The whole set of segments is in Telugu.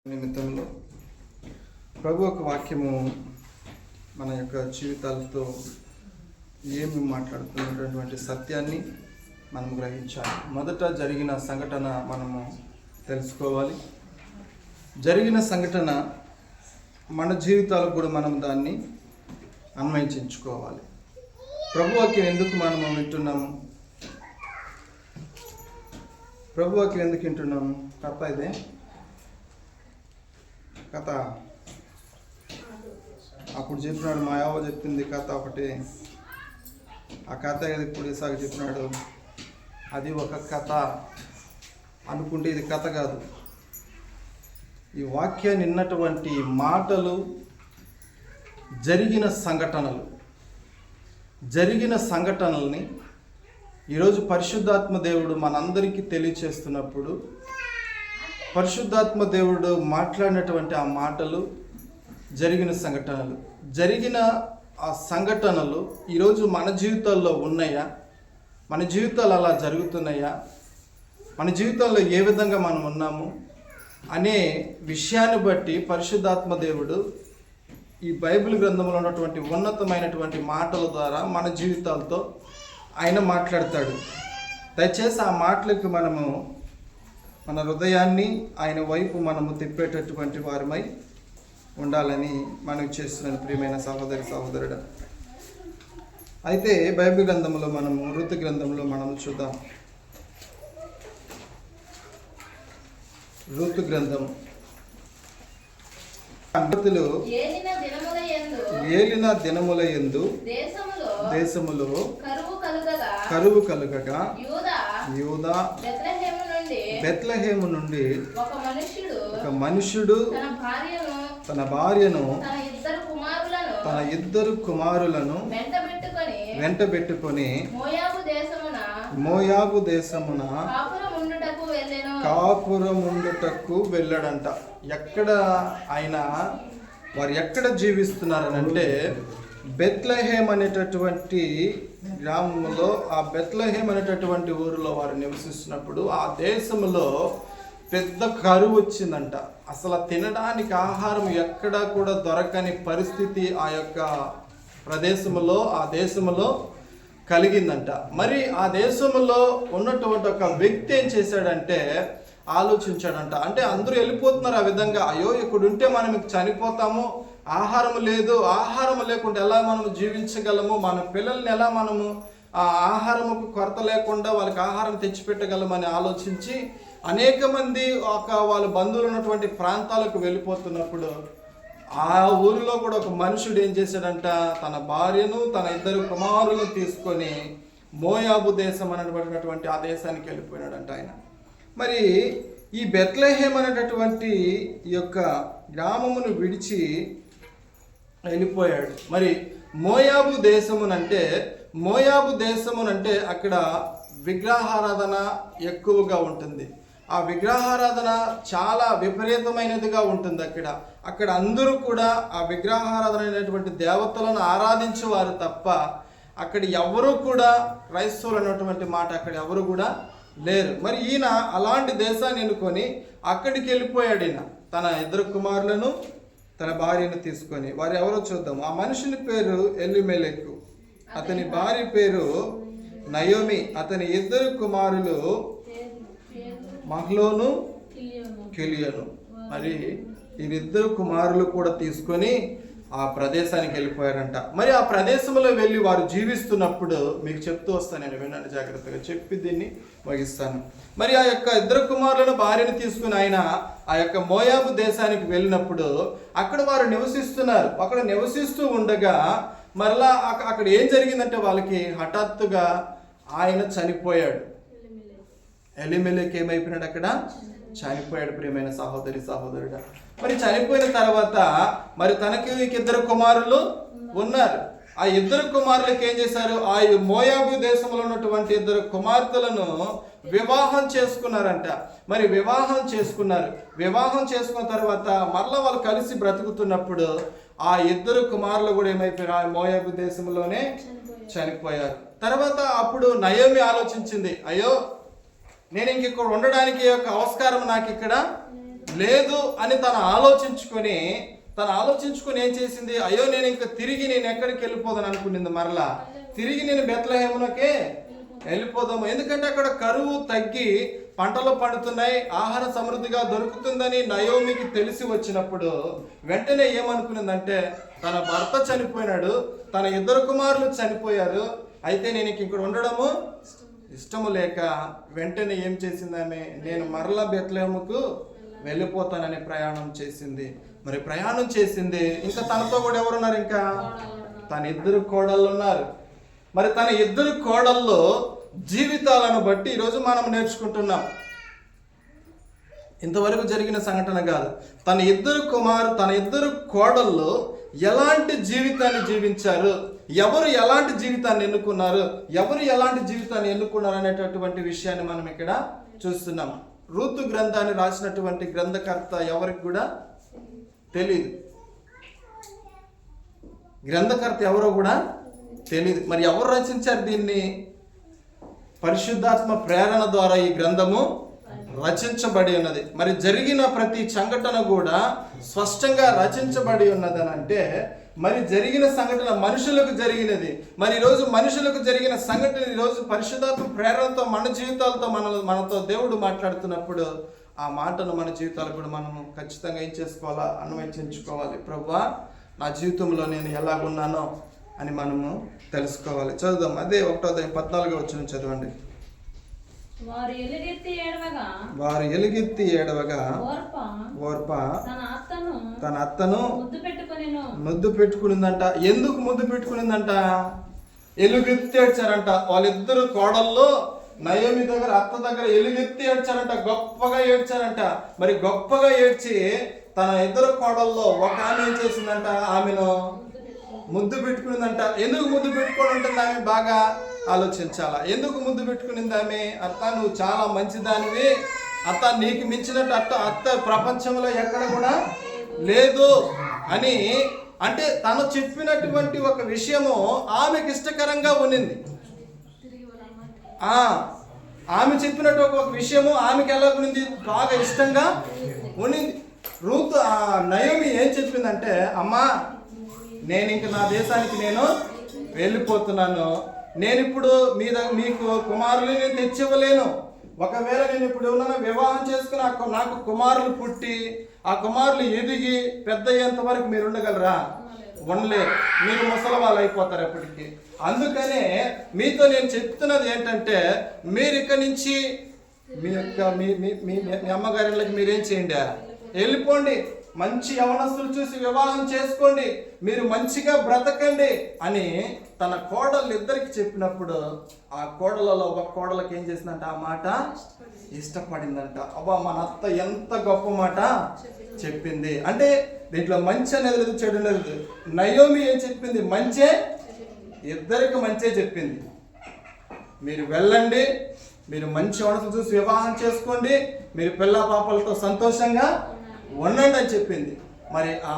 నిమిత్తంలో ప్రభు ఒక వాక్యము మన యొక్క జీవితాలతో ఏమి మాట్లాడుతున్నటువంటి సత్యాన్ని మనం గ్రహించాలి. మొదట జరిగిన సంఘటన మనము తెలుసుకోవాలి. జరిగిన సంఘటన మన జీవితాలకు కూడా మనం దాన్ని అన్వయించుకోవాలి. ప్రభు వాక్యం ఎందుకు మనము వింటున్నాము? ప్రభు వాక్యం ఎందుకు వింటున్నాము? కథ ఇదే కథ. అప్పుడు చెప్పినాడు, మా యావ చెప్పింది కథ ఒకటి. ఆ కథ ఇప్పుడు ఇసాగ చెప్పినాడు, అది ఒక కథ అనుకుంటే ఇది కథ కాదు. ఈ వాక్యాన్ని విన్నటువంటి మాటలు జరిగిన సంఘటనల్ని ఈరోజు పరిశుద్ధాత్మ దేవుడు మనందరికీ తెలియచేస్తున్నప్పుడు, పరిశుద్ధాత్మ దేవుడు మాట్లాడినటువంటి ఆ మాటలు జరిగిన ఆ సంఘటనలు ఈరోజు మన జీవితాల్లో ఉన్నాయా? మన జీవితాలు అలా జరుగుతున్నాయా? మన జీవితాల్లో ఏ విధంగా మనం ఉన్నాము అనే విషయాన్ని బట్టి పరిశుద్ధాత్మ దేవుడు ఈ బైబిల్ గ్రంథంలో ఉన్నటువంటి ఉన్నతమైనటువంటి మాటల ద్వారా మన జీవితాలతో ఆయన మాట్లాడతాడు. దయచేసి ఆ మాటలకు మనము మన హృదయాన్ని ఆయన వైపు మనము తిప్పేటటువంటి వారమై ఉండాలని మనం చేస్తున్నాను. ప్రియమైన సహోదరుడు, అయితే బైబిల్ గ్రంథంలో మనము ఋతు గ్రంథంలో మనం చూద్దాం. ఋతు గ్రంథం ఏలిన దినముల యందు దేశములో కరువు కలుగగా యూదా బెత్లెహేము నుండి ఒక మనుష్యుడు తన భార్యను తన ఇద్దరు కుమారులను వెంటబెట్టుకొని మోయాబు దేశమున కాపురముండుటకు వెళ్ళాడంట. ఎక్కడ ఆయన వారు ఎక్కడ జీవిస్తున్నారనంటే బెత్లెహేమ్ అనేటటువంటి గ్రామంలో, ఆ బెత్లెహేమ్ అనేటటువంటి ఊరిలో వారు నివసిస్తున్నప్పుడు ఆ దేశంలో పెద్ద కరువు వచ్చిందంట. అసలు తినడానికి ఆహారం ఎక్కడా కూడా దొరకని పరిస్థితి ఆ యొక్క ప్రదేశంలో, ఆ దేశంలో కలిగిందంట. మరి ఆ దేశంలో ఉన్నటువంటి ఒక వ్యక్తి ఏం చేశాడంటే ఆలోచించాడంట. అంటే అందరూ వెళ్ళిపోతున్నారు ఆ విధంగా, అయ్యో ఇక్కడ ఉంటే మనం చనిపోతాము, ఆహారం లేదు, ఆహారం లేకుండా ఎలా మనం జీవించగలము, మన పిల్లల్ని ఎలా మనము ఆ ఆహారముకు కొరత లేకుండా వాళ్ళకి ఆహారం తెచ్చిపెట్టగలమని ఆలోచించి అనేక మంది వాళ్ళ బంధువులు ఉన్నటువంటి ప్రాంతాలకు వెళ్ళిపోతున్నప్పుడు ఆ ఊరిలో కూడా ఒక మనుషుడు ఏం చేశాడంట, తన భార్యను తన ఇద్దరు కుమారులను తీసుకొని మోయాబు దేశం అనబడినటువంటి ఆ దేశానికి వెళ్ళిపోయినాడంట ఆయన. మరి ఈ బెత్లెహేమ్ అనేటటువంటి ఈ యొక్క గ్రామమును విడిచి వెళ్ళిపోయాడు. మరి మోయాబు దేశమునంటే అక్కడ విగ్రహారాధన ఎక్కువగా ఉంటుంది. ఆ విగ్రహారాధన చాలా విపరీతమైనదిగా ఉంటుంది. అక్కడ అందరూ కూడా ఆ విగ్రహారాధన అనేటువంటి దేవతలను ఆరాధించేవారు తప్ప అక్కడ ఎవరు కూడా క్రైస్తవులు అన్నటువంటి మాట అక్కడ ఎవరు కూడా లేరు. మరి ఈయన అలాంటి దేశాన్ని ఎన్నుకొని అక్కడికి వెళ్ళిపోయాడు. ఈయన తన ఇద్దరు కుమారులను తన భార్యను తీసుకొని. వారు ఎవరో చూద్దాం. ఆ మనుషుని పేరు ఎలిమెలెకు, అతని భార్య పేరు నయోమి, అతని ఇద్దరు కుమారులు మహ్లోను కిలియను. మరి వీరిద్దరు కుమారులు కూడా తీసుకొని ఆ ప్రదేశానికి వెళ్ళిపోయారంట. మరి ఆ ప్రదేశంలో వెళ్ళి వారు జీవిస్తున్నప్పుడు మీకు చెప్తూ వస్తాను, నేను వినండి జాగ్రత్తగా, చెప్పి దీన్ని ముగిస్తాను. మరి ఆ యొక్క ఇద్దరు కుమారులను భార్యను తీసుకుని ఆయన ఆ యొక్క మోయాబు దేశానికి వెళ్ళినప్పుడు అక్కడ వారు నివసిస్తున్నారు. అక్కడ నివసిస్తూ ఉండగా మరలా అక్కడ ఏం జరిగిందంటే వాళ్ళకి హఠాత్తుగా ఆయన చనిపోయాడు. ఎలిమెలెకు ఏమైపోయినాడు? అక్కడ చనిపోయాడు. ప్రియమైన సహోదరుడా, మరి చనిపోయిన తర్వాత మరి తనకి ఇద్దరు కుమారులు ఉన్నారు. ఆ ఇద్దరు కుమారులకు ఏం చేశారు? ఆ మోయాబు దేశంలో ఉన్నటువంటి ఇద్దరు కుమార్తెలను వివాహం చేసుకున్నారంట. మరి వివాహం చేసుకున్న తర్వాత మరలా వాళ్ళు కలిసి బ్రతుకుతున్నప్పుడు ఆ ఇద్దరు కుమారులు కూడా ఏమైపోయారు? ఆ మోయాబు దేశంలోనే చనిపోయారు. తర్వాత అప్పుడు నయోమి ఆలోచించింది, అయ్యో నేను ఇంక ఇక్కడ ఉండడానికి యొక్క ఆస్కారం నాకు ఇక్కడ లేదు అని తను ఆలోచించుకొని ఏం చేసింది, అయ్యో నేను ఇంకా తిరిగి నేను ఎక్కడికి వెళ్ళిపోదాను అనుకునింది. మరలా తిరిగి నేను బెత్లెహేమునకే వెళ్ళిపోదాము. ఎందుకంటే అక్కడ కరువు తగ్గి పంటలు పండుతున్నాయి, ఆహార సమృద్ధిగా దొరుకుతుందని నయోమికి తెలిసి వచ్చినప్పుడు వెంటనే ఏమనుకునిందంటే, తన భర్త చనిపోయినాడు, తన 2 కుమారులు చనిపోయారు, అయితే నేను ఇక్కడ ఉండడము ఇష్టము లేక వెంటనే ఏం చేసింది ఆమె, నేను మరలా బెత్లెహేముకు వెళ్ళిపోతానని ప్రయాణం చేసింది. మరి ప్రయాణం చేసింది, ఇంకా తనతో కూడా ఎవరున్నారు, ఇంకా తన 2 కోడళ్ళు ఉన్నారు. మరి తన 2 కోడళ్ళు జీవితాలను బట్టి ఈరోజు మనం నేర్చుకుంటున్నాం. ఇంతవరకు జరిగిన సంఘటన కాదు. తన 2 కోడళ్ళు ఎలాంటి జీవితాన్ని జీవించారు, ఎవరు ఎలాంటి జీవితాన్ని ఎన్నుకున్నారు, అనేటటువంటి విషయాన్ని మనం ఇక్కడ చూస్తున్నాం. రూతు గ్రంథాన్ని రాసినటువంటి గ్రంథకర్త ఎవరికి కూడా తెలియదు. గ్రంథకర్త ఎవరో కూడా తెలియదు. మరి ఎవరు రచించారు దీన్ని? పరిశుద్ధాత్మ ప్రేరణ ద్వారా ఈ గ్రంథము రచించబడి ఉన్నది. మరి జరిగిన ప్రతి సంఘటన కూడా స్పష్టంగా రచించబడి ఉన్నదని అంటే, మరి జరిగిన సంఘటన మనుషులకు జరిగినది. మరి ఈరోజు మనుషులకు జరిగిన సంఘటన ఈరోజు పరిశుద్ధాత్మ ప్రేరణతో మన జీవితాలతో మనతో దేవుడు మాట్లాడుతున్నప్పుడు ఆ మాటను మన జీవితాలు కూడా మనము ఖచ్చితంగా ఏం చేసుకోవాలా, అన్వయించుకోవాలి. ప్రభువా, నా జీవితంలో నేను ఎలాగున్నానో అని మనము తెలుసుకోవాలి. చదువుదాం. అదే 1:14 వచ్చిన చదవండి. వారు ఎలుగెత్తి ఏడవగా ఓర్ప తన అత్తను ముద్దు పెట్టుకునిందంట. ఎందుకు ముద్దు పెట్టుకునిందంట? ఎలుగెత్తి ఏడ్చారంట. వాళ్ళిద్దరు కోడళ్ళు నయోమి దగ్గర, అత్త దగ్గర ఎలుగెత్తి ఏడ్చారంట, గొప్పగా ఏడ్చారంట. మరి గొప్పగా ఏడ్చి తన 2 కోడల్లో ఒక ఆమె ఏం చేసిందంట, ఆమెను ముద్దు పెట్టుకునిందంట. ఎందుకు ముద్దు పెట్టుకొని ఉంటుంది ఆమె? బాగా ఆలోచించాలా. ఎందుకు ముద్దు పెట్టుకునింది ఆమె? అత్త, నువ్వు చాలా మంచిదానివి, అత్త, నీకు మించినట్టు అత్త ప్రపంచంలో ఎక్కడ కూడా లేదు అని అంటే తను చెప్పినటువంటి ఒక విషయము ఆమెకి ఇష్టకరంగా ఉన్నింది. ఆమె చెప్పినట్టు ఒక విషయము ఆమెకి ఎలా ఉన్నింది? బాగా ఇష్టంగా ఉన్నింది. రూతు నయోమి ఏం చెప్పిందంటే, అమ్మా, నేను ఇంక నా దేశానికి నేను వెళ్ళిపోతున్నాను, నేను ఇప్పుడు మీకు కుమారులు నేను తెచ్చివ్వలేను. ఒకవేళ నేను ఇప్పుడు ఏమన్నా వివాహం చేసుకుని నాకు కుమారులు పుట్టి ఆ కుమారులు ఎదిగి పెద్ద అయ్యేంత వరకు మీరు ఉండగలరా? ఉండలేరు. మీరు ముసలి వాళ్ళు అయిపోతారు ఎప్పటికీ. అందుకనే మీతో నేను చెప్తున్నది ఏంటంటే, మీరు ఇక్కడి నుంచి మీ అమ్మగారిళ్ళకి మీరేం చేయండి, వెళ్ళిపోండి, మంచి యవనస్తులు చూసి వివాహం చేసుకోండి, మీరు మంచిగా బ్రతకండి అని తన కోడళ్ళు ఇద్దరికి చెప్పినప్పుడు ఆ కోడలలో ఒక కోడలకి ఏం చేసిందంట, ఆ మాట ఇష్టపడిందంట. అబ్బా, మన అత్త ఎంత గొప్ప మాట చెప్పింది అంటే దీంట్లో మంచి అనేది లేదు, చెడు లేదు. నయోమి ఏం చెప్పింది? మంచే, ఇద్దరికి మంచే చెప్పింది. మీరు వెళ్ళండి, మీరు మంచి యవనస్తులు చూసి వివాహం చేసుకోండి, మీరు పిల్ల పాపలతో సంతోషంగా ఉండండి అని చెప్పింది. మరి ఆ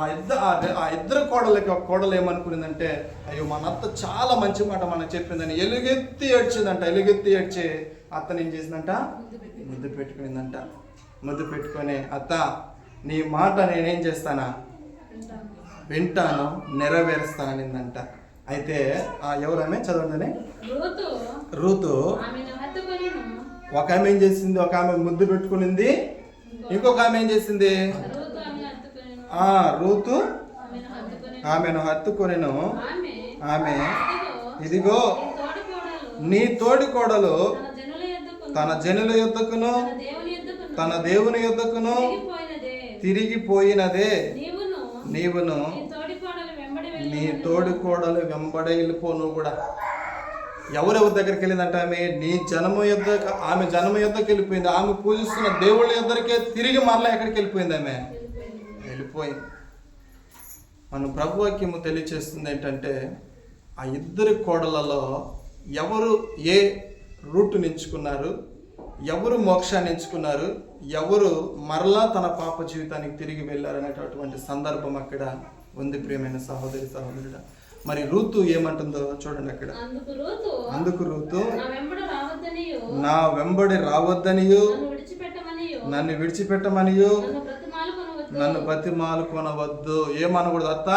ఇద్దరు కోడలకి ఒక కోడలు ఏమనుకునిందంటే, అయ్యో, మన అత్త చాలా మంచి మాట మనకు చెప్పిందని ఎలుగెత్తి ఏడ్చిందంట. ఎలుగెత్తి ఏడ్చి అత్తని ఏం చేసిందంట, ముద్దు పెట్టుకునిందంట. ముద్దు పెట్టుకొని, అత్త, నీ మాట నేనేం చేస్తానా, వింటాను, నెరవేరుస్తాననిందంట. అయితే ఎవరామె చదవండి. రూతు ఒక ఆమె ఏం చేసింది? ఒక ఆమె ముద్దు పెట్టుకునింది, ఇంకొక ఆమె ఏం చేసింది? రూతు ఆమెను హత్తుకొనెను. ఆమె, ఇదిగో నీ తోడి కోడలు తన జనుల యొద్దకును తన దేవుని యొద్దకును తిరిగిపోయినదే, నీవును నీ తోడి కోడలు వెంబడే వెళ్ళిపో. నువ్వు కూడా ఎవరెవరి దగ్గరికి వెళ్ళిందంటే, ఆమె ఆమె జన్మ యొద్దకు వెళ్ళిపోయింది. ఆమె పూజిస్తున్న దేవుళ్ళ యొద్దరికే తిరిగి మరలా ఎక్కడికి వెళ్ళిపోయింది? ఆమె వెళ్ళిపోయింది. మన ప్రభువాక్యము తెలియచేస్తుంది ఏంటంటే, ఆ ఇద్దరి కోడలలో ఎవరు ఏ రూటుని ఎంచుకున్నారు, ఎవరు మోక్షాన్ని ఎంచుకున్నారు, ఎవరు మరలా తన పాప జీవితానికి తిరిగి వెళ్ళారనేటటువంటి సందర్భం అక్కడ ఉంది. ప్రియమైన సహోదరి సహోదరుడా, మరి రూతు ఏమంటుందో చూడండి అక్కడ. అందుకు రూతు, నా వెంబడి రావద్దనియు, నన్ను విడిచిపెట్టమనియు నన్ను బతిమాలు కొనవద్దు. ఏమనకూడదు అత్త,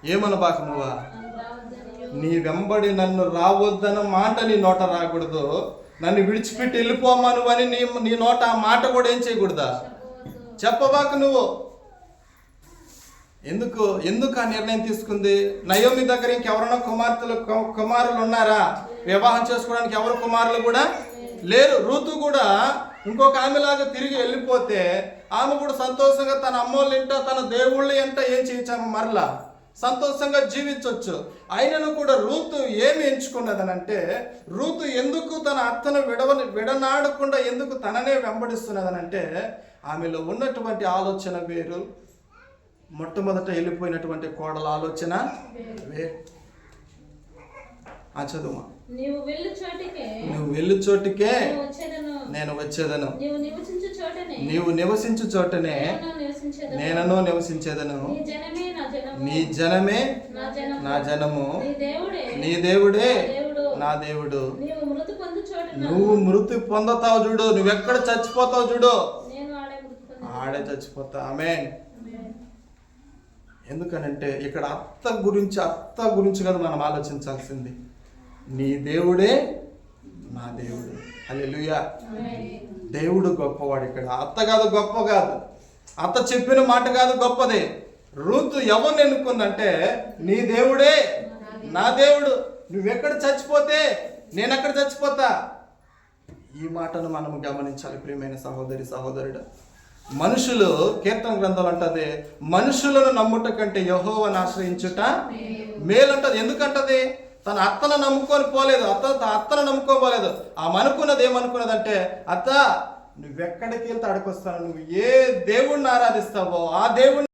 ఏమనబాక నువ్వా. నన్ను రావద్దనియు నీ వెంబడి నన్ను రావద్దన్న మాట నీ నోట రాకూడదు. నన్ను విడిచిపెట్టి వెళ్ళిపోమా నువ్వని నీ నోట ఆ మాట కూడా ఏం చేయకూడదా, చెప్పవద్దు. చెప్పబాక నువ్వు. ఎందుకు ఆ నిర్ణయం తీసుకుంది? నయోమి దగ్గర ఇంకెవరైనా కుమారులు ఉన్నారా? వివాహం చేసుకోవడానికి ఎవరు కుమారులు కూడా లేరు. రూతు కూడా ఇంకొక ఆమెలాగా తిరిగి వెళ్ళిపోతే ఆమె కూడా సంతోషంగా తన అమ్మోళ్ళ ఇంట తన దేవుళ్ళ ఇంట ఏం చేయొచ్చు, మరలా సంతోషంగా జీవించవచ్చు. అయినను కూడా రూతు ఏమి ఎంచుకున్నదనంటే, రూతు ఎందుకు తన అత్తను విడనాడకుండా ఎందుకు తననే వెంబడిస్తున్నదనంటే, ఆమెలో ఉన్నటువంటి ఆలోచన వేరు. మొట్టమొదట వెళ్ళిపోయినటువంటి కోడల ఆలోచన వేరు. చదువుమా. నీవు వెళ్ళు చోటికే నువ్వు వెళ్ళు చోటికే నేను వచ్చేదను. నేను వచ్చేదను. నీవు నివసించు చోటనే నీవు నివసించు చోటనే నేనను నివసించేదను. నీ జనమే నా జనము. నీ జనమే నా జనము. నా జనము. నీ దేవుడే నీ దేవుడే దేవుడు. నా దేవుడు. నీవు మృతి పొందు చోటన నువ్వు మృతి పొందుతావు చూడు. నువ్వెక్కడ చచ్చిపోతావు చూడు, నేను ఆడే మృతి పొందు. ఆడే చచ్చిపోతా. ఆమేన్. ఆమేన్. ఎందుకనంటే ఇక్కడ అత్త గురించి కదా మనం ఆలోచించాల్సింది. నీ దేవుడే నా దేవుడు. హల్లెలూయా. ఆమేన్. దేవుడు గొప్పవాడు. ఇక్కడ అత్త కాదు, గొప్ప కాదు. అత్త చెప్పిన మాట కాదు గొప్పది. రూతు ఎవరిని ఎన్నుకుందంటే, నీ దేవుడే నా దేవుడు. నువ్వెక్కడ చచ్చిపోతే నేను ఎక్కడ చచ్చిపోతా. ఈ మాటను మనం గమనించాలి ప్రియమైన సహోదరి సహోదరుడు. మనుషులు, కీర్తన గ్రంథం అంటది, మనుషులను నమ్ముట కంటే యెహోవాను ఆశ్రయించుట మేలంటది. ఎందుకంటది? తన అత్తను నమ్ముకొని పోలేదు. అత్తను నమ్ముకోపోలేదు. ఆమె అనుకున్నది ఏమనుకున్నదంటే, అత్త నువ్వెక్కడికి వెళ్తే అడకొస్తాను, నువ్వు ఏ దేవుణ్ణి ఆరాధిస్తావో ఆ దేవుణ్ణి